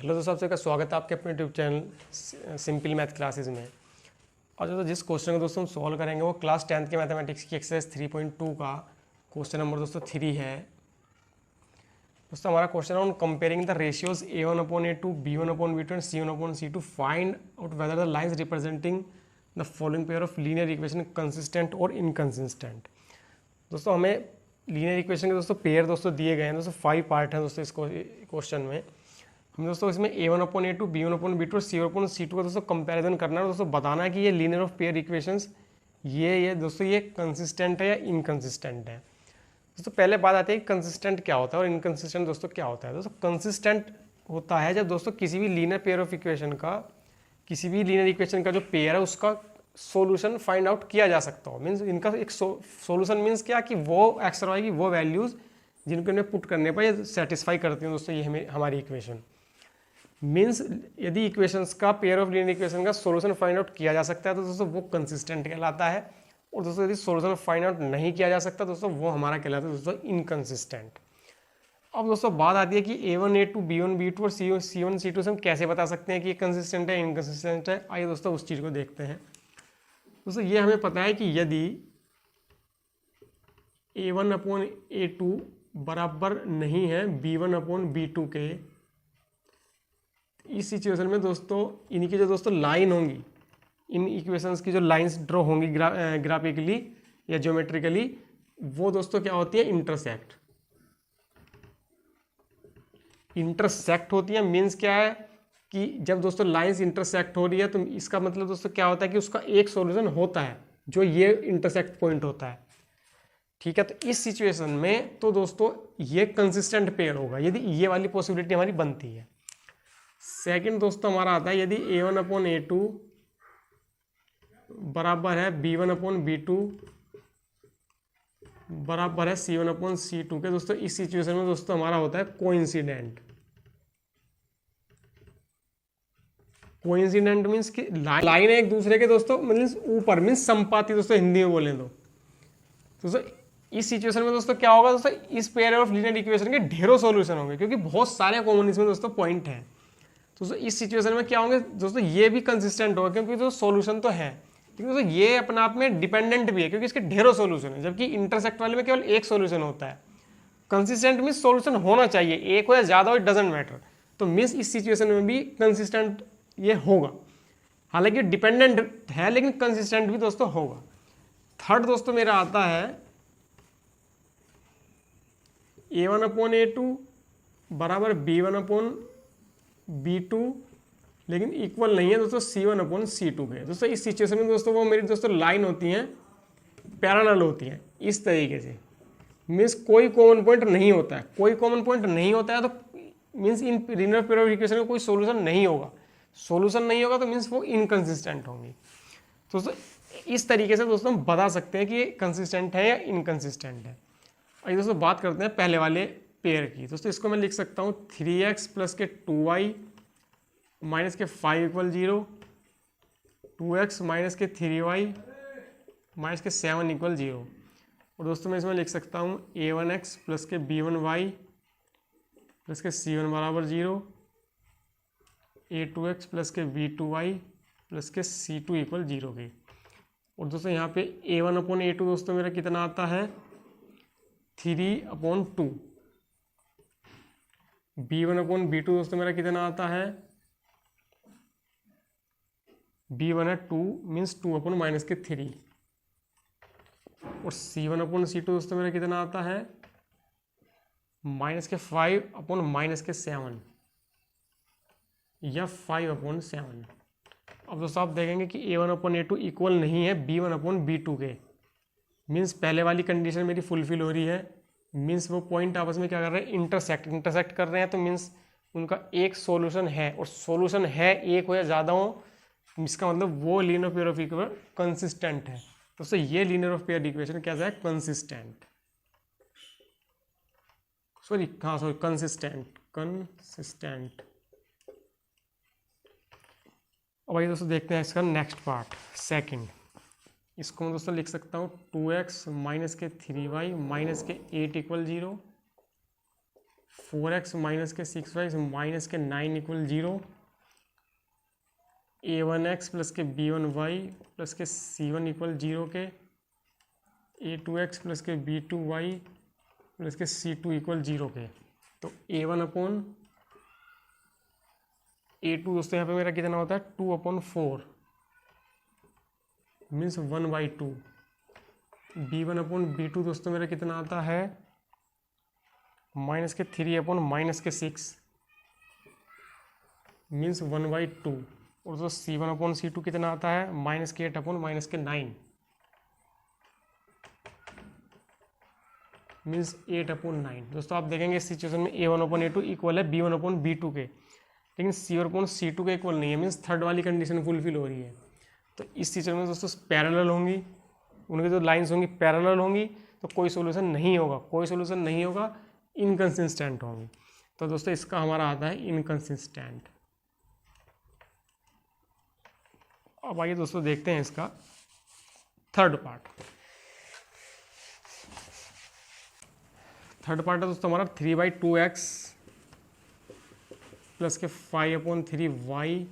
Hello दोस्तों, सबसे का स्वागत है आपके अपने YouTube channel simple math classes में। और दोस्तों जिस क्वेश्चन को दोस्तों हम सॉल्व करेंगे वो क्लास 10th के मैथमेटिक्स की एक्सरसाइज 3.2 का क्वेश्चन नंबर दोस्तों 3 है। दोस्तों हमारा क्वेश्चन है on comparing the ratios A1/A2, B1/B2 and C1/C2 find out whether the lines representing the following pair of linear equation consistent और इनकंसिस्टेंट। दोस्तों हमें लीनियर इक्वेशन के दोस्तों पेयर दोस्तों दिए गए हैं। दोस्तों 5 पार्ट हैं दोस्तों इस क्वेश्चन में। हम दोस्तों इसमें A1/A2, B1/B2 और C1/C2 का दोस्तों कंपैरिजन करना है। दोस्तों बताना है कि ये लीनियर ऑफ पेयर इक्वेशंस ये दोस्तों ये कंसिस्टेंट है या इनकंसिस्टेंट है। दोस्तों पहले बात आती है कि कंसिस्टेंट क्या होता है और इनकंसिस्टेंट दोस्तों क्या होता है। दोस्तों कंसिस्टेंट होता है जब दोस्तों किसी भी लीनियर पेयर ऑफ इक्वेशन का, किसी भी लीनियर इक्वेशन का जो पेयर है उसका सॉल्यूशन फाइंड आउट किया जा सकता हो। मीन्स इनका एक सॉल्यूशन मीन्स क्या कि वो एक्स और वाई की वो वैल्यूज जिनको इन्हें पुट करने पर ये सेटिस्फाई करती हैं दोस्तों ये हमारी इक्वेशन। मीन्स यदि इक्वेशंस का पेयर ऑफ लीनियर इक्वेशन का सॉल्यूशन फाइंड आउट किया जा सकता है तो दोस्तों वो कंसिस्टेंट कहलाता है। और दोस्तों यदि सॉल्यूशन फाइंड आउट नहीं किया जा सकता दोस्तों वो हमारा कहलाता है दोस्तों इनकंसिस्टेंट। अब दोस्तों बात आती है कि A1/A2, B1/B2 और C1/C2 से हम कैसे बता सकते हैं कि ये कंसिस्टेंट है इनकंसिस्टेंट है। आइए दोस्तों उस चीज़ को देखते हैं। दोस्तों ये हमें पता है कि यदि A1/A2 बराबर नहीं है B1/B2 के, इस सिचुएशन में दोस्तों इनकी जो दोस्तों लाइन होंगी, इन इक्वेशंस की जो लाइंस ड्रॉ होंगी ग्राफिकली या ज्योमेट्रिकली, वो दोस्तों क्या होती है इंटरसेक्ट होती है। मीन्स क्या है कि जब दोस्तों लाइंस इंटरसेक्ट हो रही है तो इसका मतलब दोस्तों क्या होता है कि उसका एक सॉल्यूशन होता है जो ये इंटरसेक्ट पॉइंट होता है। ठीक है, तो इस सिचुएशन में तो दोस्तों ये कंसिस्टेंट पेयर होगा यदि ये वाली पॉसिबिलिटी हमारी बनती है। सेकंड दोस्तों हमारा आता है यदि A1/A2 बराबर है B1/B2 बराबर है C1/C2 के। दोस्तों इस सिचुएशन में दोस्तों हमारा होता है कोइंसिडेंट मीन्स कि लाइन है एक दूसरे के दोस्तों मीन्स ऊपर, मीन्स संपाती दोस्तों हिंदी में बोलें तो। दोस्तों इस सिचुएशन में दोस्तों क्या होगा दोस्तों, इस पेयर ऑफ लीनियर इक्वेशन के ढेरों सॉल्यूशन होंगे क्योंकि बहुत सारे कॉमन इसमें दोस्तों पॉइंट है। दोस्तों इस सिचुएशन में क्या होंगे दोस्तों, ये भी कंसिस्टेंट होगा क्योंकि दोस्तों सॉल्यूशन तो है, लेकिन दोस्तों ये अपने आप में डिपेंडेंट भी है क्योंकि इसके ढेरों सॉल्यूशन है, जबकि इंटरसेक्ट वाले में केवल एक सॉल्यूशन होता है। कंसिस्टेंट मीन्स सॉल्यूशन होना चाहिए, एक हो या ज्यादा हो, इट डजंट मैटर। तो मीन्स इस सिचुएशन में भी कंसिस्टेंट ये होगा, हालांकि डिपेंडेंट है लेकिन कंसिस्टेंट भी दोस्तों होगा। थर्ड दोस्तों मेरा आता है A1/A2 बराबर B1/B2 लेकिन इक्वल नहीं है दोस्तों C1/C2 के। दोस्तों इस सिचुएशन में दोस्तों वो मेरी दोस्तों लाइन होती हैं पैरेलल होती हैं इस तरीके से। मीन्स कोई कॉमन पॉइंट नहीं होता है, कोई कॉमन पॉइंट नहीं होता है तो means in linear pair of equation का कोई सॉल्यूशन नहीं होगा। सॉल्यूशन नहीं होगा तो मीन्स वो इनकंसिस्टेंट होंगी। दोस्तों इस तरीके से दोस्तों हम बता सकते हैं कि ये कंसिस्टेंट है या इनकंसिस्टेंट है। आइए दोस्तों बात करते हैं पहले वाले पेयर की। दोस्तों इसको मैं लिख सकता हूँ 3x प्लस के 2y माइनस के 5 = 0, 2x माइनस के 3y माइनस के 7 = 0। और दोस्तों मैं इसमें लिख सकता हूँ A1x प्लस के B1y प्लस के C1 बराबर 0, A2x प्लस के B2y प्लस के C2 = 0 के। और दोस्तों यहाँ पे A1/A2 दोस्तों मेरा कितना आता है 3/2, B1/B2 दोस्तों मेरा कितना आता है B1 है 2 मीन्स 2/-3, और C1/C2 दोस्तों मेरा कितना आता है -5/-7 या 5/7। अब दोस्तों आप देखेंगे कि A1/A2 इक्वल नहीं है B1/B2 के। मीन्स पहले वाली कंडीशन मेरी फुलफिल हो रही है। मीन्स वो पॉइंट आपस में क्या कर रहे हैं इंटरसेक्ट कर रहे हैं, तो मीन्स उनका एक सॉल्यूशन है, और सॉल्यूशन है एक हो या ज़्यादा हो, इसका मतलब वो linear pair of equation consistent है। तो ये लीनियर ऑफ पेयर इक्वेशन कैसा है कंसिस्टेंट, कंसिस्टेंट। अब आइए दोस्तों देखते हैं इसका नेक्स्ट पार्ट सेकंड। इसको मैं दोस्तों लिख सकता हूँ 2x माइनस के 3y माइनस के 8 = 0, 4x माइनस के 6y माइनस के 9 इक्वल 0, a1x प्लस के b1y प्लस के c1 इक्वल 0 के, a2x प्लस के b2y प्लस के c2 इक्वल 0 के। तो a1 अपॉन a2 दोस्तों यहाँ पे मेरा कितना होता है 2/4 मीन्स 1/2। b1 अपॉन b2 दोस्तों मेरा कितना आता है माइनस के 3 अपॉन माइनस के 6 मीन्स 1/2। और दोस्तों c1 अपॉन c2 कितना आता है माइनस के 8 अपॉन माइनस के 9 मीन्स 8/9। दोस्तों आप देखेंगे इस सिचुएशन में a1 अपॉन a2 इक्वल है b1 अपॉन b2 के, लेकिन c1 अपॉन c2 के इक्वल नहीं है, मीन्स थर्ड वाली कंडीशन फुलफिल हो रही है। तो इस सिचुएशन में दोस्तों पैरेलल होंगी, उनकी जो लाइंस होंगी पैरेलल होंगी, तो कोई सोल्यूशन नहीं होगा, कोई सोल्यूशन नहीं होगा, इनकंसिस्टेंट होंगी। तो दोस्तों इसका हमारा आता है इनकंसिस्टेंट। अब आइए दोस्तों देखते हैं इसका थर्ड पार्ट। थर्ड पार्ट है दोस्तों हमारा 3/2x प्लस के 5/3y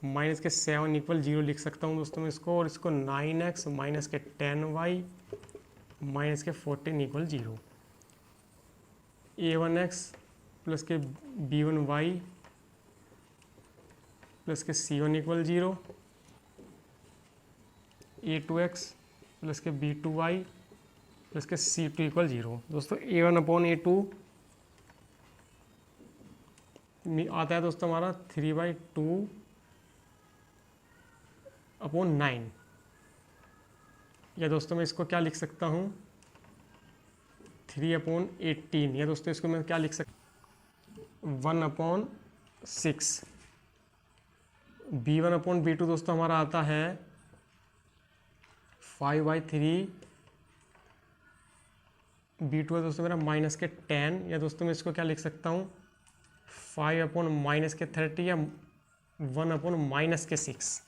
माइनस के 7 इक्वल 0 लिख सकता हूँ दोस्तों मैं इसको, और इसको 9x माइनस के 10y माइनस के 14 इक्वल 0, a1x प्लस के b1y प्लस के c1 इक्वल 0, a2x प्लस के b2y प्लस के c2 इक्वल 0। दोस्तों a1 अपॉन a2 आता है दोस्तों हमारा 3/2 अपॉन 9, या दोस्तों मैं इसको क्या लिख सकता हूँ 3/18, या दोस्तों इसको मैं क्या लिख सकता 1/6। b1 अपॉन b2 दोस्तों हमारा आता है 5/3, b2 है दोस्तों मेरा माइनस के 10, या दोस्तों मैं इसको क्या लिख सकता हूँ 5/माइनस के 30 या 1/माइनस के 6।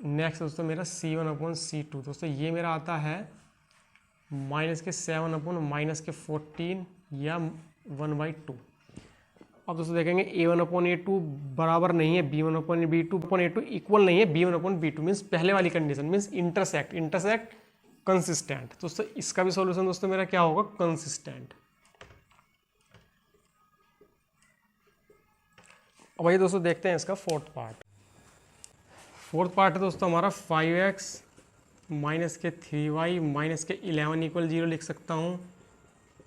नेक्स्ट दोस्तों मेरा c1/c2 दोस्तों ये मेरा आता है माइनस के 7/माइनस के 14 या 1/2। अब दोस्तों देखेंगे a1/a2 बराबर नहीं है b1/b2 इक्वल नहीं है b1/b2 मीन्स पहले वाली कंडीशन मीन्स इंटरसेक्ट कंसिस्टेंट। दोस्तों इसका भी सॉल्यूशन दोस्तों मेरा क्या होगा कंसिस्टेंट। अब आइए दोस्तों देखते हैं इसका फोर्थ पार्ट। फोर्थ पार्ट है दोस्तों हमारा 5x माइनस के 3y माइनस के 11 इक्वल 0 लिख सकता हूँ,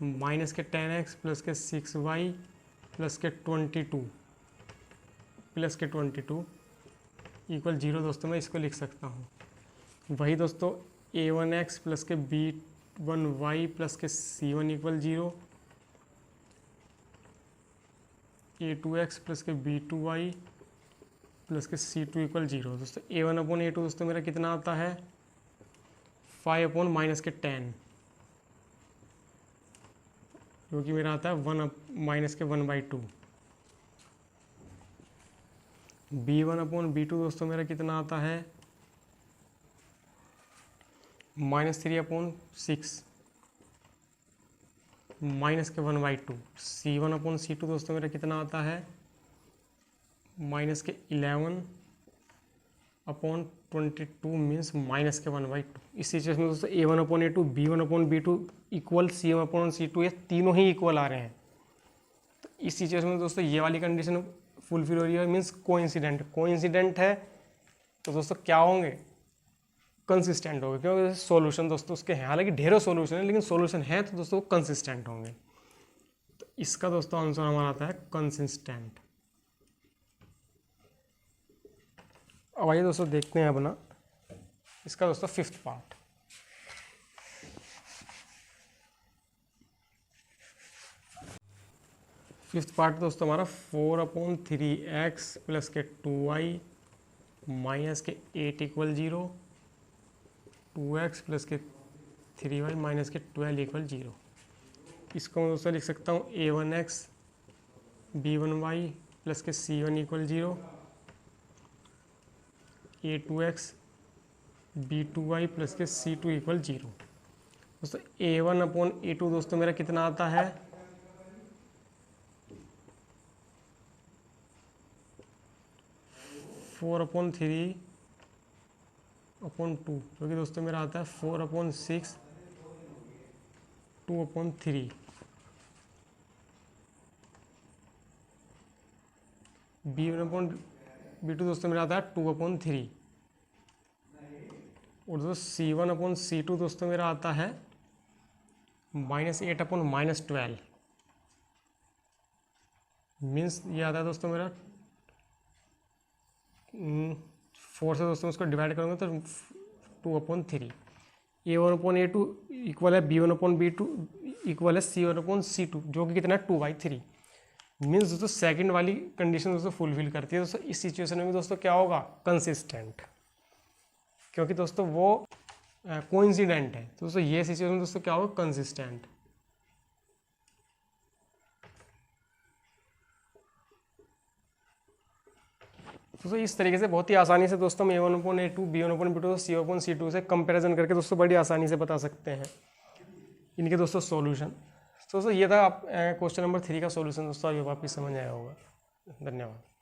माइनस के 10x प्लस के 6y प्लस के 22 इक्वल 0 दोस्तों मैं इसको लिख सकता हूँ। वही दोस्तों a1x प्लस के b1y प्लस के c1 इक्वल 0, a2x प्लस के b2y प्लस के c2 इक्वल 0। दोस्तों a1/a2 दोस्तों मेरा कितना आता है 5/माइनस के 10, जो कि मेरा आता है 1/माइनस के 1/2। b1/b2 दोस्तों मेरा कितना आता है -3/6 माइनस के 1/2। c1/c2 दोस्तों मेरा कितना आता है माइनस के 11/22 मीन्स माइनस के 1/2। इस सिचुएशन में दोस्तों a1/a2 b1/b2 इक्वल c1/c2 ये तीनों ही इक्वल आ रहे हैं। तो इस सिचुएशन में दोस्तों ये वाली कंडीशन फुलफिल हो रही है मीन्स कोइंसिडेंट है, तो दोस्तों क्या होंगे कंसिस्टेंट होंगे, क्योंकि सॉल्यूशन दोस्तों उसके हैं, हालांकि ढेरों सॉल्यूशन है लेकिन सॉल्यूशन है तो दोस्तों कंसिस्टेंट होंगे। तो इसका दोस्तों आंसर हमारा आता है कंसिस्टेंट। अब आइए दोस्तों देखते हैं अपना इसका दोस्तों फिफ्थ पार्ट। फिफ्थ पार्ट दोस्तों हमारा 4/3x प्लस के 2y माइनस के 8 इक्वल 0, 2x प्लस के 3y माइनस के 12 इक्वल 0। इसको मैं दोस्तों लिख सकता हूँ a1x b1y प्लस के c1 equal 0, a2x b2y plus के c2 इक्वल 0। दोस्तों a1/a2 दोस्तों मेरा कितना आता है 4/3/2, जो कि दोस्तों मेरा आता है 4/6 2/3। B1/B2 दोस्तों मेरा आता है 2/3। और दोस्तों C1/C2 दोस्तों मेरा आता है -8/-12। मीन्स ये आता है दोस्तों मेरा 4 से दोस्तों उसको डिवाइड करूँगा तो 2/3। A1/A2 इक्वल है B1/B2 इक्वल है C1/C2, जो कि कितना है 2/3। मीन्स दोस्तों सेकंड वाली कंडीशन दोस्तों फुलफिल करती है। दोस्तों इस सिचुएशन में दोस्तों क्या होगा, कंसिस्टेंट, क्योंकि दोस्तों वो कोइंसिडेंट है। तो दोस्तों ये सिचुएशन दोस्तों क्या होगा, कंसिस्टेंट। दोस्तों इस तरीके से बहुत ही आसानी से दोस्तों हम A1/A2 B1/B2 C1/C2 से कंपैरिजन करके दोस्तों बड़ी आसानी से बता सकते हैं इनके दोस्तों सॉल्यूशन। दोस्तों ये था आप क्वेश्चन नंबर 3 का सॉल्यूशन। दोस्तों ये वापस समझ आया होगा। धन्यवाद।